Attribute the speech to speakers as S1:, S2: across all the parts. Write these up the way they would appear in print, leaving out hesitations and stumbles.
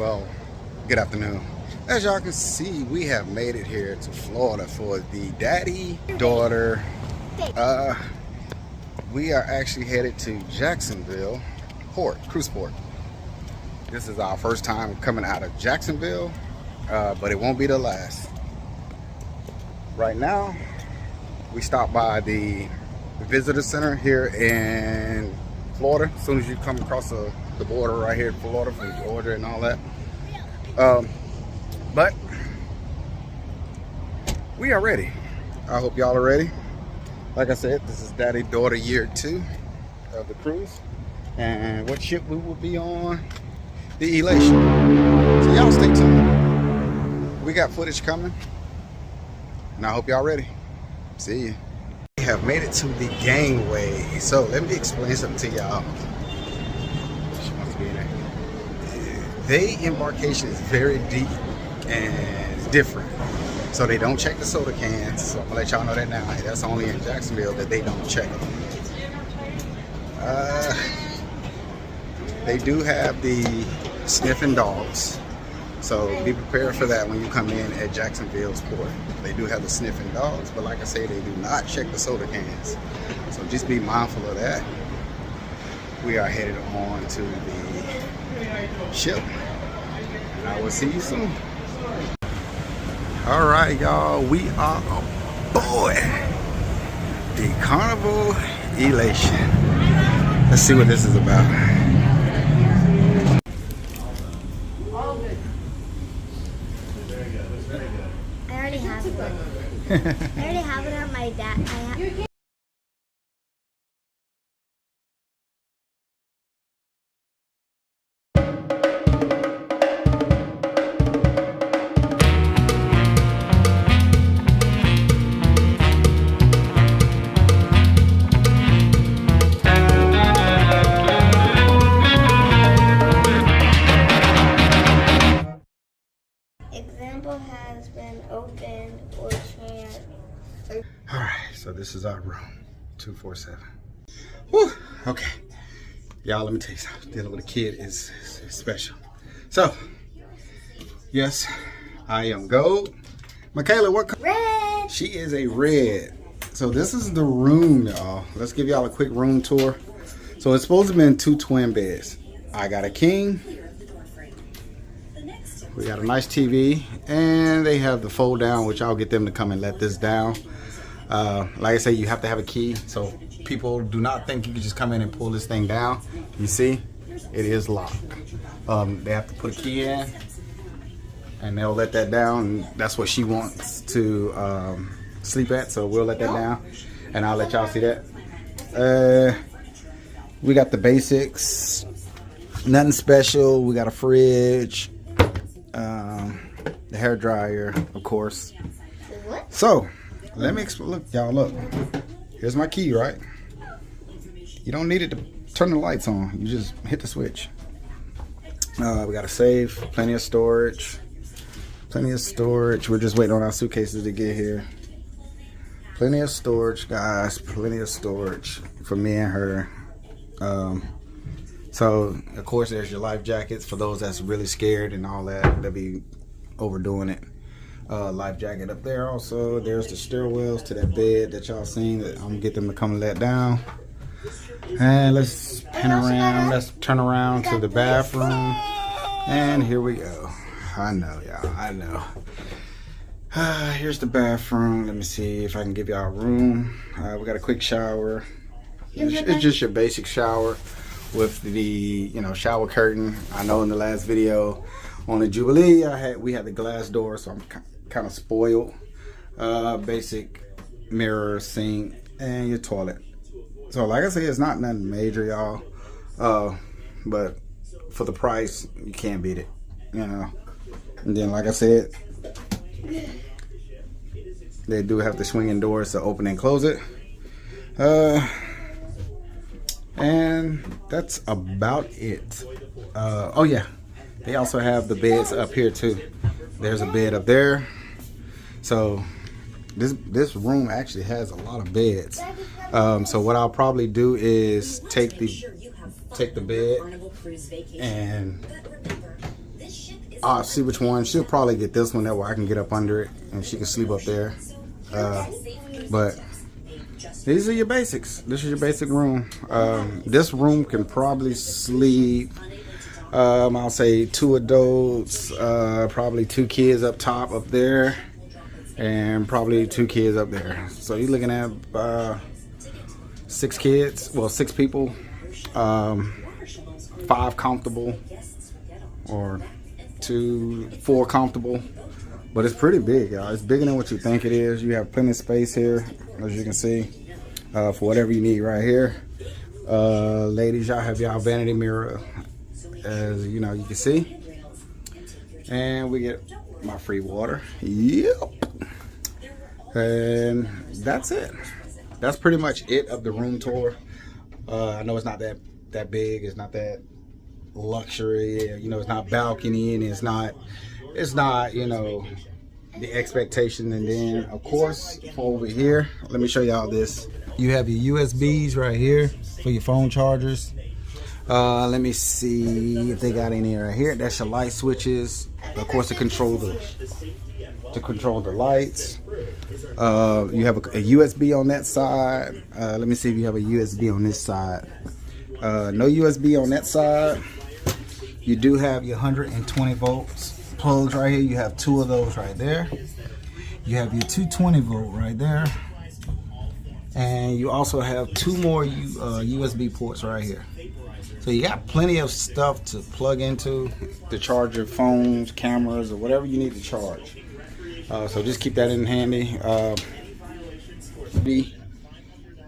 S1: Well, good afternoon. As y'all can see, we have made it here to Florida for the daddy-daughter. We are actually headed to Jacksonville Cruise Port. This is our first time coming out of Jacksonville, but it won't be the last. Right now, we stopped by the visitor center here in Florida. As soon as you come across the border right here in Florida from Georgia and all that. But we are ready. I hope y'all are ready. Like I said, this is daddy-daughter year 2 of the cruise. And what ship we will be on? The Elation. So y'all stay tuned. We got footage coming. And I hope y'all ready. See you. We have made it to the gangway. So let me explain something to y'all. She wants to be in there. The embarkation is very deep and it's different. So they don't check the soda cans. So I'm gonna let y'all know that now. That's only in Jacksonville that they don't check it. They do have the sniffing dogs. So be prepared for that when you come in at Jacksonville's port. They do have the sniffing dogs, but like I say, they do not check the soda cans. So just be mindful of that. We are headed on to the ship. And I will see you soon. All right, y'all, we are aboard the Carnival Elation. Let's see what this is about.
S2: I already have it. I already have it on my dad. Example has been opened or changed.
S1: All right, so this is our room, 247. Whew, okay. Y'all, let me tell you something. Dealing with a kid is special. So, yes, I am gold. Michaela, what color?
S2: Red.
S1: She is a red. So this is the room, y'all. Let's give y'all a quick room tour. So it's supposed to be in 2 twin beds. I got a king. We got a nice TV, and they have the fold down, which I'll get them to come and let this down. Like I say, you have to have a key, so people do not think you can just come in and pull this thing down. You see, it is locked. They have to put a key in, and they'll let that down. And that's what she wants to sleep at, so we'll let that down, and I'll let y'all see that. We got the basics, nothing special. We got a fridge. The hair dryer, of course. So let me look, y'all. Look, here's my key, right? You don't need it to turn the lights on. You just hit the switch. We got a safe, plenty of storage. We're just waiting on our suitcases to get here. Plenty of storage, guys. Plenty of storage for me and her. So, of course, there's your life jackets for those that's really scared and all that. They'll be overdoing it. Life jacket up there also. There's the stairwells to that bed that y'all seen. That I'm going to get them to come and let down. And let's pan around. Let's turn around to the bathroom. And here we go. I know, y'all. I know. Here's the bathroom. Let me see if I can give y'all a room. We got a quick shower. It's just your basic shower. With the shower curtain. I know in the last video on the Jubilee we had the glass door, so I'm kind of spoiled. Basic mirror, sink, and your toilet. So like I say, it's not nothing major, y'all. But for the price, you can't beat it, And then like I said, they do have the swinging doors to open and close it. And that's about it. Oh yeah, they also have the beds up here too. There's a bed up there. So this room actually has a lot of beds. So what I'll probably do is take the bed and I'll see which one. She'll probably get this one, that way I can get up under it and she can sleep up there. But these are your basics. This is your basic room. This room can probably sleep, I'll say 2 adults, probably 2 kids up top up there, and probably 2 kids up there. So you're looking at 6 kids, well, 6 people, 5 comfortable, or 4 comfortable. But it's pretty big, y'all. It's bigger than what you think it is. You have plenty of space here, as you can see, for whatever you need right here. Ladies, y'all have y'all vanity mirror, as you know, you can see. And we get my free water. Yep. And that's it. That's pretty much it of the room tour. I know it's not that big. It's not that luxury. You know, it's not balcony, and it's not, you know, the expectation. And then of course over here, let me show y'all this. You have your USBs right here for your phone chargers. Let me see if they got any right here. That's your light switches, of course, to control the lights. You have a USB on that side. Let me see if you have a USB on this side. No USB on that side. You do have your 120 volts plugs right here. You have 2 of those right there. You have your 220 volt right there, and you also have 2 more USB ports right here. So you got plenty of stuff to plug into to charge your phones, cameras, or whatever you need to charge. So just keep that in handy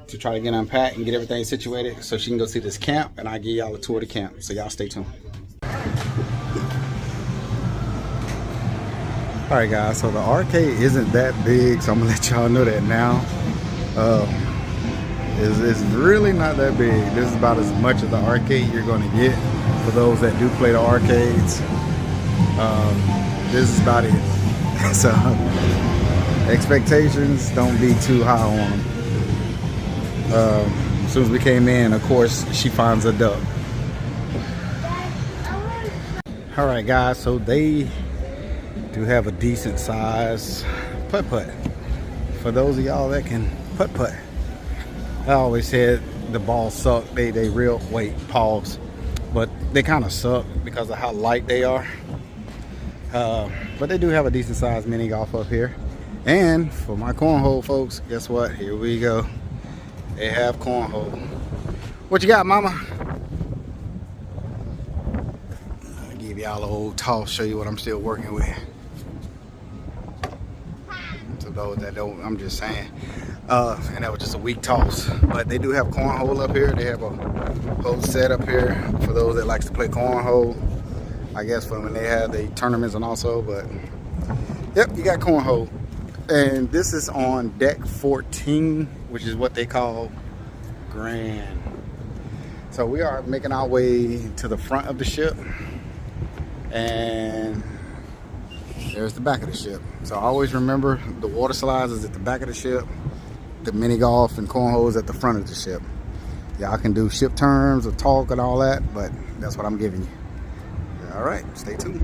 S1: to try to get unpacked and get everything situated so she can go see this camp, and I'll give y'all a tour of the camp. So y'all stay tuned. Alright guys, so the arcade isn't that big, so I'm gonna let y'all know that now. It's really not that big. This is about as much of the arcade you're gonna get for those that do play the arcades. This is about it. So expectations, don't be too high on them. As soon as we came in, of course, she finds a duck. Alright guys, so they do have a decent size putt-putt. For those of y'all that can putt-putt. I always said the balls suck. They real, wait, pause. But they kind of suck because of how light they are. But they do have a decent sized mini golf up here. And for my cornhole folks, guess what? Here we go. They have cornhole. What you got, mama? I'll give y'all a old toss, show you what I'm still working with. To those that don't, I'm just saying. And that was just a weak toss. But they do have cornhole up here. They have a whole set up here for those that likes to play cornhole. I guess for when they have the tournaments and also, but yep, you got cornhole. And this is on deck 14, which is what they call grand. So we are making our way to the front of the ship, and there's the back of the ship. So always remember, the water slides is at the back of the ship, the mini golf and cornhole is at the front of the ship. Y'all can do ship terms or talk and all that, but that's what I'm giving you. All right, stay tuned.